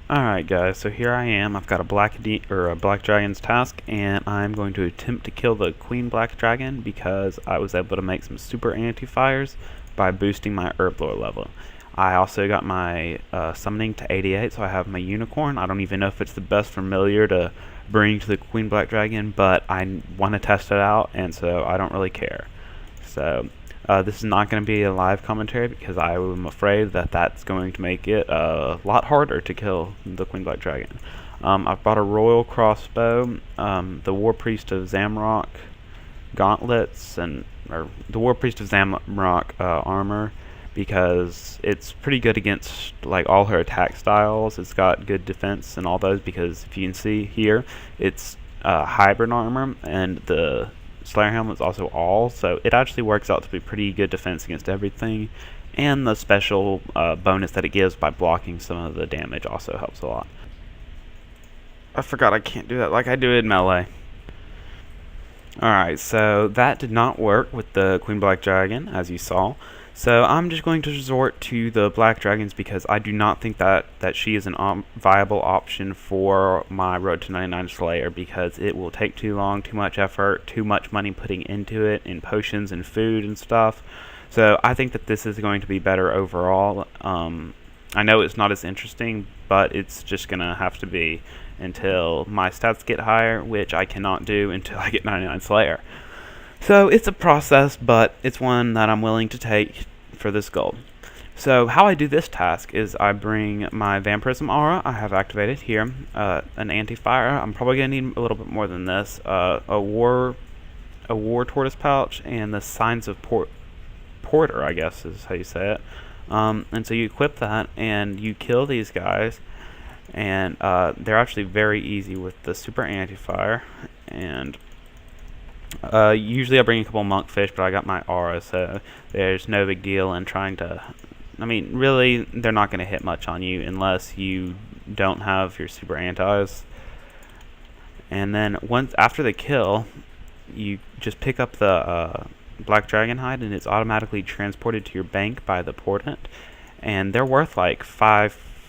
Alright guys, so here I am. I've got a black dragon's task, and I'm going to attempt to kill the queen black dragon because I was able to make some super anti-fires by boosting my herb lore level. I also got my summoning to 88, so I have my unicorn. I don't even know if it's the best familiar to bring to the queen black dragon, but I want to test it out, and so I don't really care. So this is not going to be a live commentary because I am afraid that that's going to make it a lot harder to kill the Queen Black Dragon. I've bought a Royal Crossbow, the War Priest of Zamrock gauntlets, or the War Priest of Zamrock armor, because it's pretty good against like all her attack styles. It's got good defense and all those, because if you can see here, it's hybrid armor, and the Slayer Helmet's also all, so it actually works out to be pretty good defense against everything, and the special bonus that it gives by blocking some of the damage also helps a lot. I forgot I can't do that like I do in melee. Alright, so that did not work with the Queen Black Dragon, as you saw. So I'm just going to resort to the Black Dragons because I do not think that she is an viable option for my Road to 99 Slayer, because it will take too long, too much effort, too much money putting into it in potions and food and stuff. So I think that this is going to be better overall. I know it's not as interesting, but it's just going to have to be until my stats get higher, which I cannot do until I get 99 Slayer. So it's a process, but it's one that I'm willing to take for this goal. So how I do this task is I bring my Vampirism Aura I have activated here, an anti-fire. I'm probably going to need a little bit more than this, a war tortoise pouch, and the Signs of Porter, I guess is how you say it. And so you equip that, and you kill these guys, and they're actually very easy with the super anti-fire. And usually I bring a couple monkfish, but I got my aura, so there's no big deal in trying to... I mean, really, they're not going to hit much on you unless you don't have your super antis. And then after the kill, you just pick up the Black Dragon hide, and it's automatically transported to your bank by the portent. And they're worth like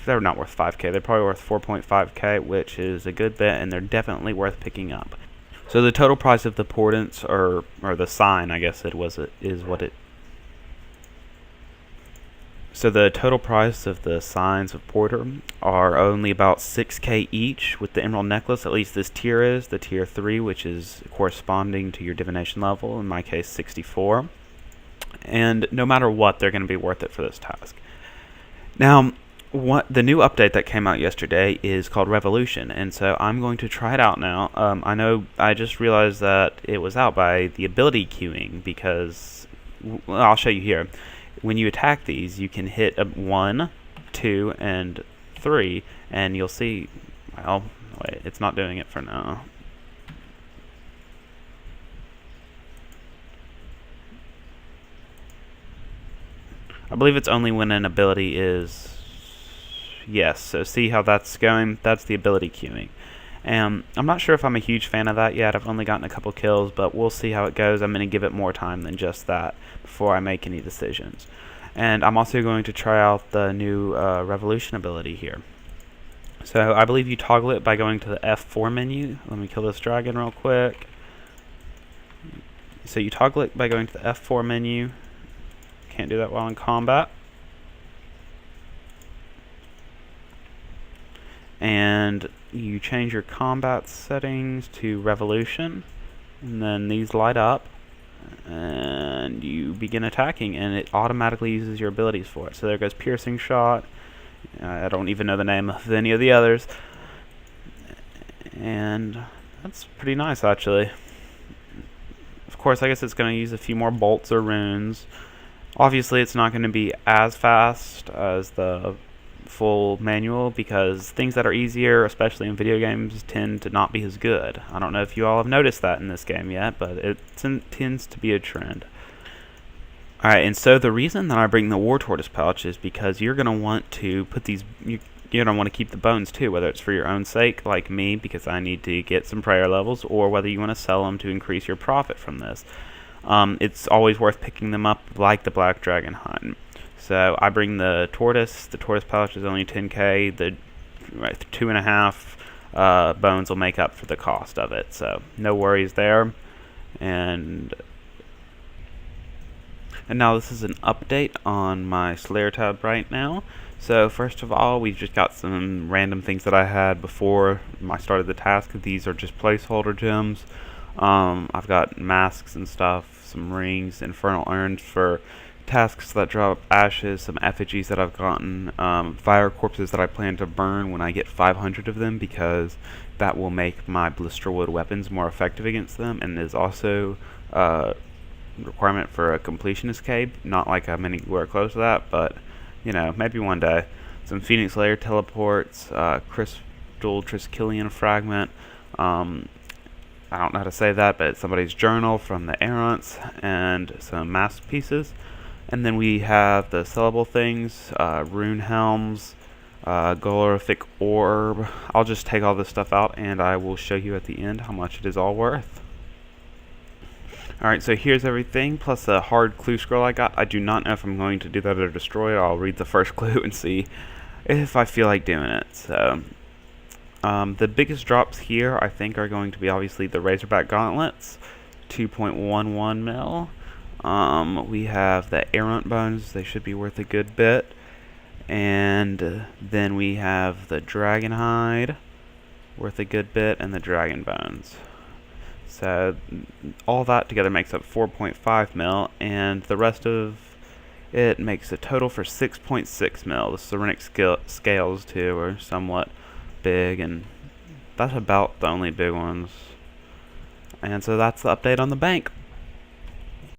they're not worth 5k, they're probably worth 4.5k, which is a good bit, and they're definitely worth picking up. So the total price of the portents, or the sign, I guess So the total price of the Signs of Porter are only about 6k each with the Emerald Necklace. At least this tier is, the tier 3, which is corresponding to your divination level, in my case 64. And no matter what, they're going to be worth it for this task. Now, the new update that came out yesterday is called Revolution, and so I'm going to try it out now. I know I just realized that it was out by the ability queuing, because I'll show you here. When you attack these, you can hit 1, 2, and 3, and you'll see, well, wait, it's not doing it for now. I believe it's only when an ability is... Yes, so see how that's going? That's the ability queuing. I'm not sure if I'm a huge fan of that yet. I've only gotten a couple kills, but we'll see how it goes. I'm going to give it more time than just that before I make any decisions. And I'm also going to try out the new Revolution ability here. So I believe you toggle it by going to the F4 menu. Let me kill this dragon real quick. So you toggle it by going to the F4 menu. Can't do that while in combat. And you change your combat settings to Revolution, and then these light up, and you begin attacking, and it automatically uses your abilities for it. So there goes Piercing Shot. I don't even know the name of any of the others, and that's pretty nice, actually. Of course, I guess it's going to use a few more bolts or runes. Obviously, it's not going to be as fast as the full manual, because things that are easier, especially in video games, tend to not be as good. I don't know if you all have noticed that in this game yet, but it tends to be a trend. Alright, and so the reason that I bring the War Tortoise pouch is because you're going to want to put these... You're going to want to keep the bones too, whether it's for your own sake, like me, because I need to get some prayer levels, or whether you want to sell them to increase your profit from this. It's always worth picking them up, like the Black Dragon Hunt. So I bring the tortoise. The tortoise pouch is only 10k. The 2.5 bones will make up for the cost of it. So no worries there. And now this is an update on my Slayer tab right now. So first of all, we've just got some random things that I had before I started the task. These are just placeholder gems. I've got masks and stuff, some rings, infernal urns for tasks that drop ashes, some effigies that I've gotten, fire corpses that I plan to burn when I get 500 of them, because that will make my blisterwood weapons more effective against them, and is also requirement for a completionist cape. Not like I'm anywhere close to that, but you know, maybe one day. Some Phoenix Layer teleports, Crystal Triskelion fragment. I don't know how to say that, but it's somebody's journal from the Errants, and some mask pieces. And then we have the sellable things, rune helms, golorific orb. I'll just take all this stuff out, and I will show you at the end how much it is all worth. Alright, so here's everything, plus a hard clue scroll I got. I do not know if I'm going to do that or destroy it. I'll read the first clue and see if I feel like doing it. So, the biggest drops here, I think, are going to be obviously the Razorback Gauntlets, 2.11 mil. We have the Errant Bones. They should be worth a good bit. And then we have the Dragon Hide, worth a good bit, and the Dragon Bones. So all that together makes up 4.5 mil, and the rest of it makes a total for 6.6 mil. The Serenic scales too are somewhat big, and that's about the only big ones. And so that's the update on the bank.